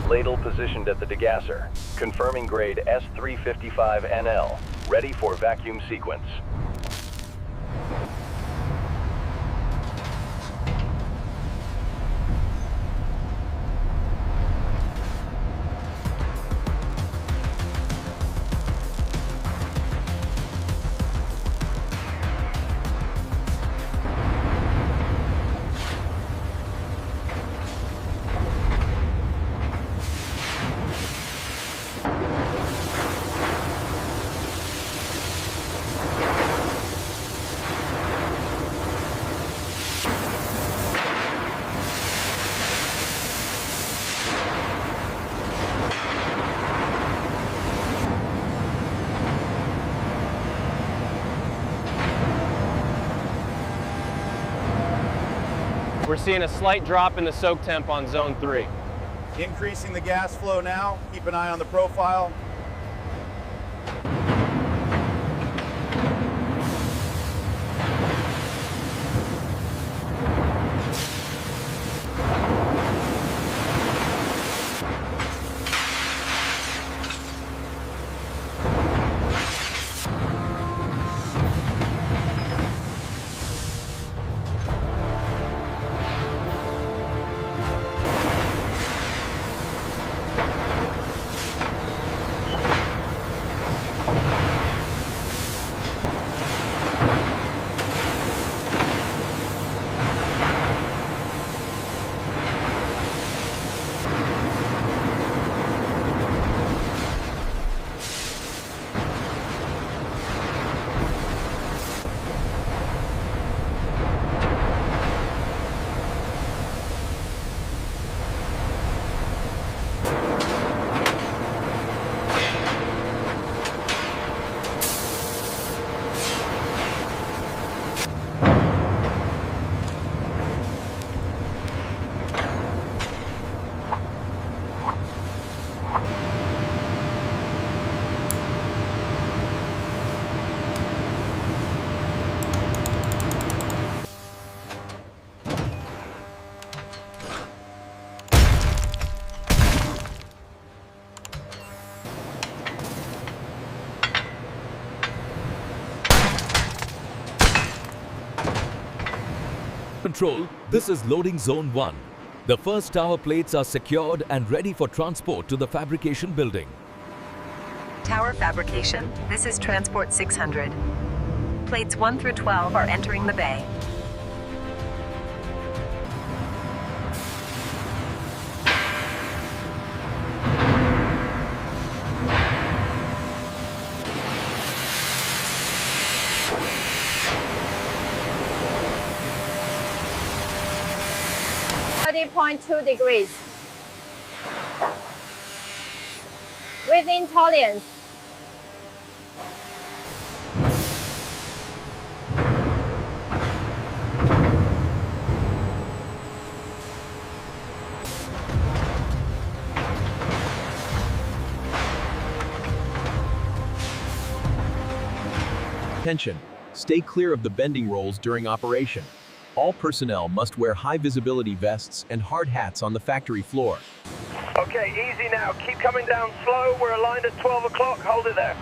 Ladle positioned at the degasser. Confirming grade S355NL. Ready for vacuum sequence. We're seeing a slight drop in the soak temp on zone 3. Increasing the gas flow now. Keep an eye on the profile. Control, this is loading zone 1. The first tower plates are secured and ready for transport to the fabrication building. Tower fabrication, this is Transport 600. Plates 1 through 12 are entering the bay. .2 degrees. Within tolerance. Attention! Stay clear of the bending rolls during operation. All personnel must wear high-visibility vests and hard hats on the factory floor. Okay, easy now. Keep coming down slow. We're aligned at 12 o'clock. Hold it there.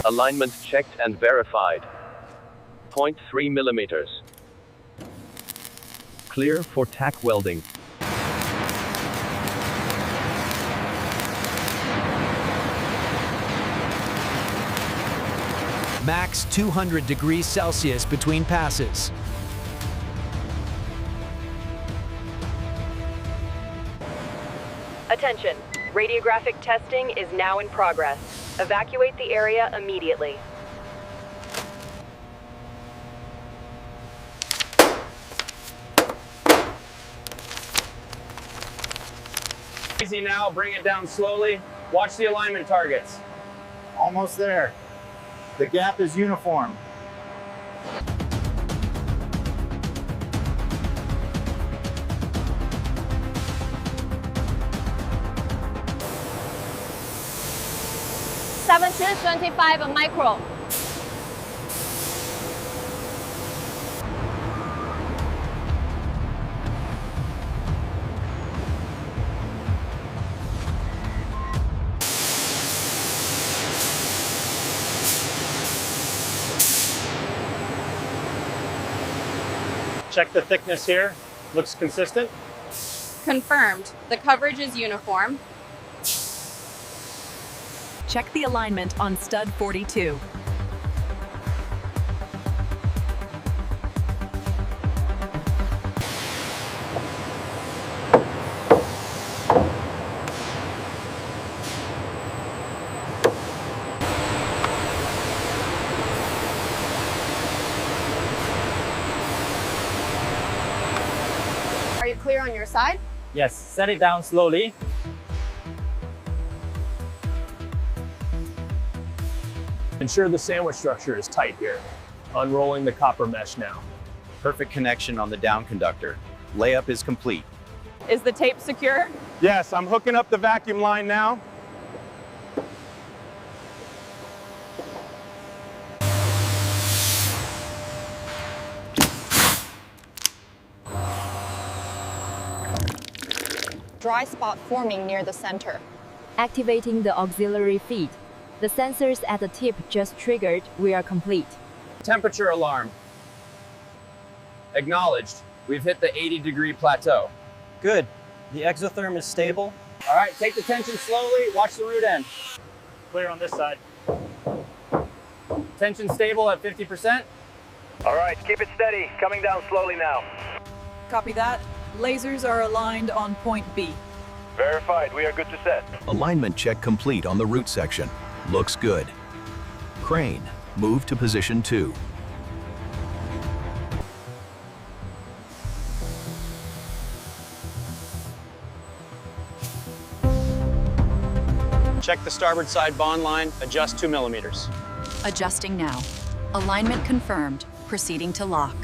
Alignment checked and verified. 0.3 millimeters. Clear for tack welding. Max 200 degrees Celsius between passes. Attention. Radiographic testing is now in progress. Evacuate the area immediately. Easy now, bring it down slowly. Watch the alignment targets. Almost there. The gap is uniform. $17.25 micro. Check the thickness here. Looks consistent. Confirmed. The coverage is uniform. Check the alignment on stud 42. Are you clear on your side? Yes, set it down slowly. Ensure the sandwich structure is tight here. Unrolling the copper mesh now. Perfect connection on the down conductor. Layup is complete. Is the tape secure? Yes, I'm hooking up the vacuum line now. Dry spot forming near the center. Activating the auxiliary feed. The sensors at the tip just triggered. We are complete. Temperature alarm. Acknowledged. We've hit the 80-degree plateau. Good. The exotherm is stable. All right, take the tension slowly. Watch the root end. Clear on this side. Tension stable at 50%. All right, keep it steady. Coming down slowly now. Copy that. Lasers are aligned on point B. Verified. We are good to set. Alignment check complete on the root section. Looks good. Crane, move to position 2. Check the starboard side bond line. Adjust 2 millimeters. Adjusting now. Alignment confirmed. Proceeding to lock.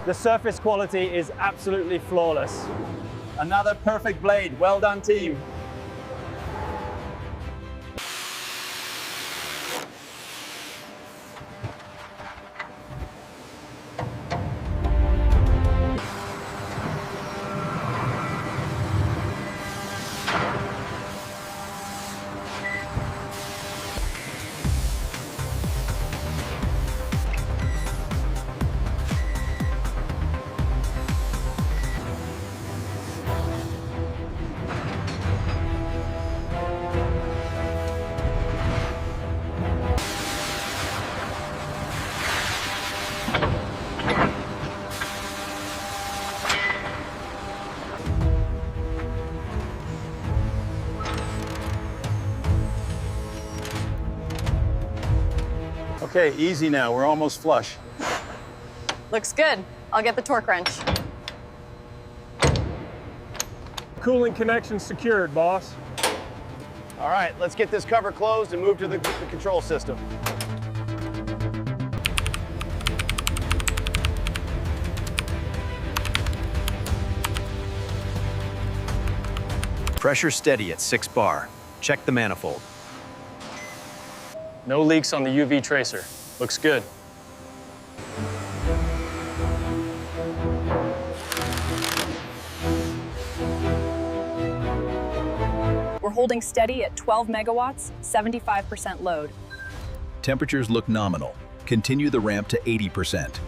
The surface quality is absolutely flawless. Another perfect blade. Well done, team. Okay, easy now. We're almost flush. Looks good. I'll get the torque wrench. Cooling connection secured, boss. All right, let's get this cover closed and move to the control system. Pressure steady at 6 bar. Check the manifold. No leaks on the UV tracer. Looks good. We're holding steady at 12 megawatts, 75% load. Temperatures look nominal. Continue the ramp to 80%.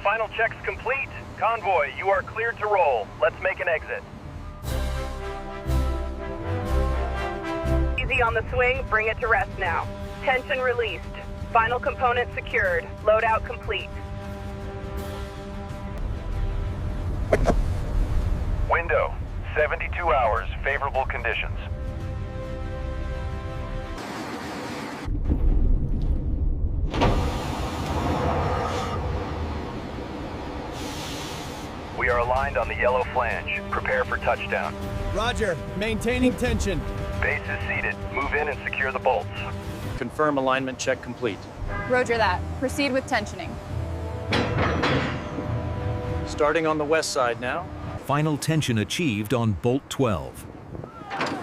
final checks complete. Convoy, you are cleared to roll. Let's make an exit. Easy on the swing, bring it to rest now. Tension released. Final component secured. Loadout complete. Window, 72 hours, favorable conditions. We are aligned on the yellow flange. Prepare for touchdown. Roger. Maintaining tension. Base is seated. Move in and secure the bolts. Confirm alignment check complete. Roger that. Proceed with tensioning. Starting on the west side now. Final tension achieved on bolt 12.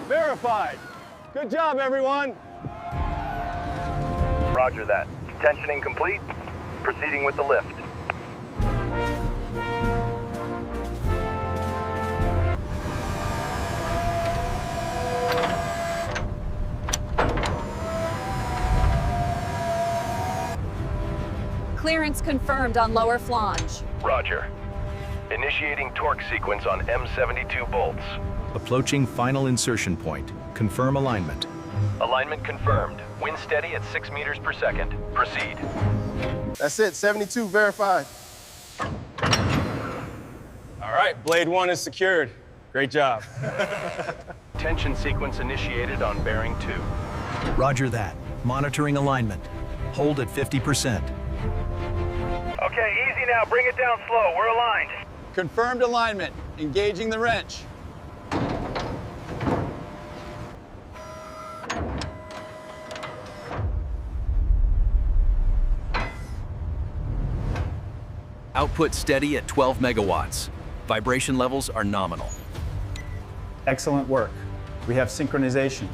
Verified. Good job, everyone. Roger that. Tensioning complete. Proceeding with the lift. Clearance confirmed on lower flange. Roger. Initiating torque sequence on M72 bolts. Approaching final insertion point. Confirm alignment. Alignment confirmed. Wind steady at 6 meters per second. Proceed. That's it, 72 verified. All right, blade 1 is secured. Great job. Tension sequence initiated on bearing 2. Roger that. Monitoring alignment. Hold at 50%. Okay, easy now. Bring it down slow. We're aligned. Confirmed alignment. Engaging the wrench. Output steady at 12 megawatts. Vibration levels are nominal. Excellent work. We have synchronization.